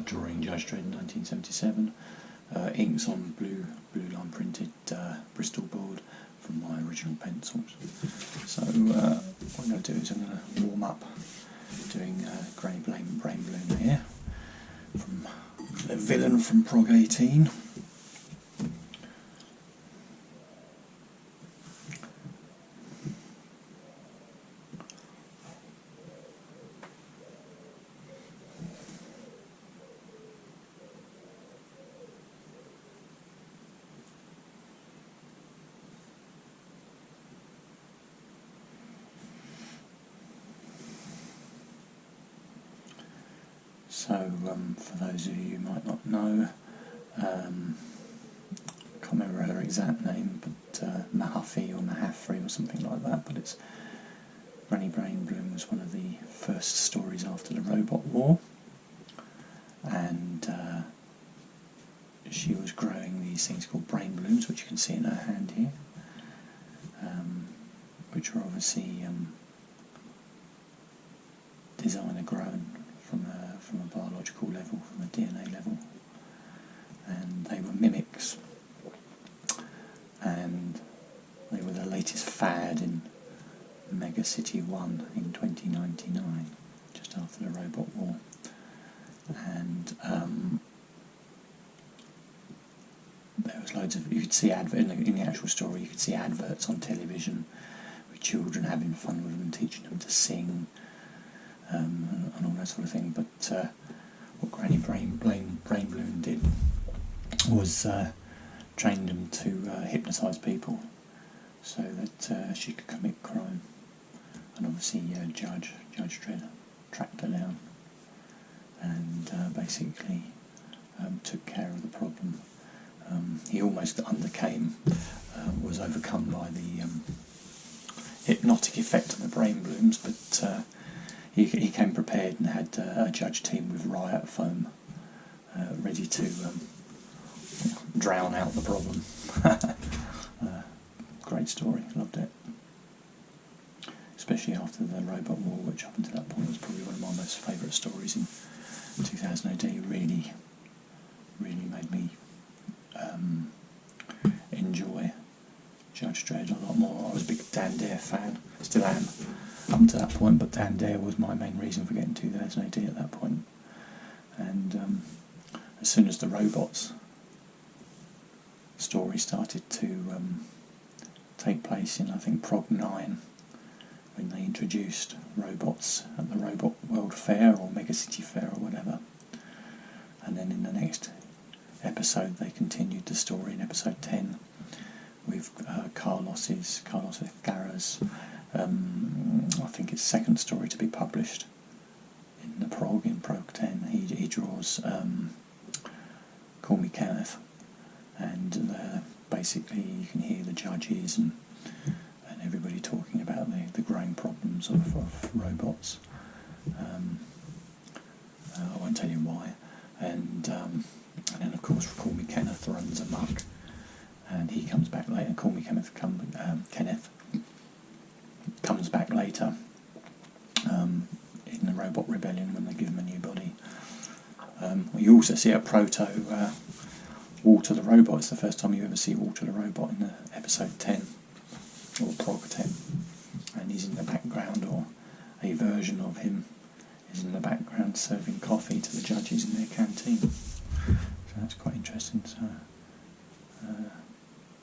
drawing Judge Dredd in 1977. Inks on blue line printed Bristol board from my original pencils. So what I'm going to do is I'm going to warm up doing Granny Brain Balloon here from the villain from Prog 18. So, for those of you who might not know, I can't remember her exact name, but Mahaffey or Mahaffrey or something like that, but it's Granny Brain Balloon was one of the first stories after the Robot War, and she was growing these things called brain balloons, which you can see in her hand here, which were obviously designer grown from a biological level, from a DNA level, and they were mimics, and they were the latest fad in Mega City 1 in 2099, just after the Robot War, and there was loads of, you could see in the actual story, you could see adverts on television with children having fun with them, teaching them to sing, and all that sort of thing. But what Granny Brain Balloon did was train them to hypnotise people so that she could commit crime. And obviously Judge Dredd tracked her down and basically took care of the problem. He almost was overcome by the hypnotic effect of the brain balloons, but he came prepared and had a judge team with riot foam ready to drown out the problem. Great story, loved it. Especially after the Robot War, which up until that point was probably one of my most favourite stories in 2000 AD. Really made me enjoy Judge Dredd a lot more. I was a big Dan Dare fan, still am up until that point, but Dan Dare was my main reason for getting 2000 AD at that point. And as soon as the robots story started to take place in, I think, Prog 9, when they introduced robots at the Robot World Fair or Mega City Fair or whatever, and then in the next episode they continued the story in episode 10 with Carlos Garra's I think his second story to be published in the Prog 10. He draws Call Me Kenneth, and basically you can hear the judges and everybody talking about the growing problems of robots. I won't tell you why. And then of course Call Me Kenneth runs amok, and he comes back later. Call Me Kenneth comes back later in the Robot Rebellion when they give him a new body. You also see a proto Walter the Robot. It's the first time you ever see Walter the Robot in episode 10 or Prog 10, and he's in the background, or a version of him is in the background serving coffee to the judges in their canteen. So that's quite interesting. So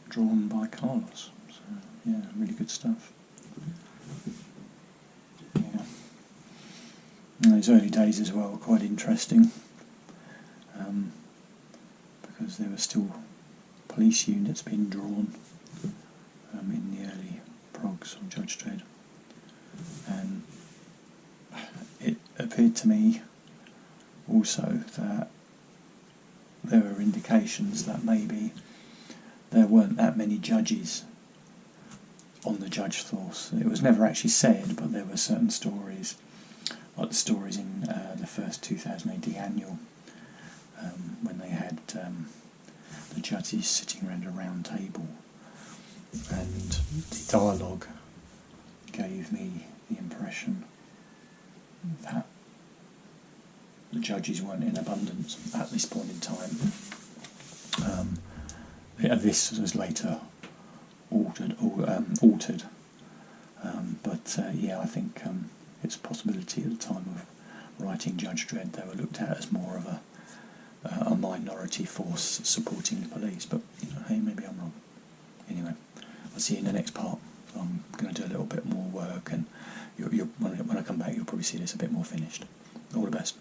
drawn by Carlos. So yeah, really good stuff. Yeah. And those early days as well were quite interesting, because there were still police units being drawn in the early progs of Judge Dredd, and it appeared to me also that there were indications that maybe there weren't that many judges on the judge force. It was never actually said, but there were certain stories, like the stories in the first 2000 AD annual, when they had the judges sitting around a round table, and the dialogue gave me the impression that the judges weren't in abundance at this point in time. This was later altered. I think it's a possibility at the time of writing Judge Dredd they were looked at as more of a minority force supporting the police. But hey, maybe I'm wrong. Anyway, I'll see you in the next part. I'm going to do a little bit more work, and when I come back, you'll probably see this a bit more finished. All the best.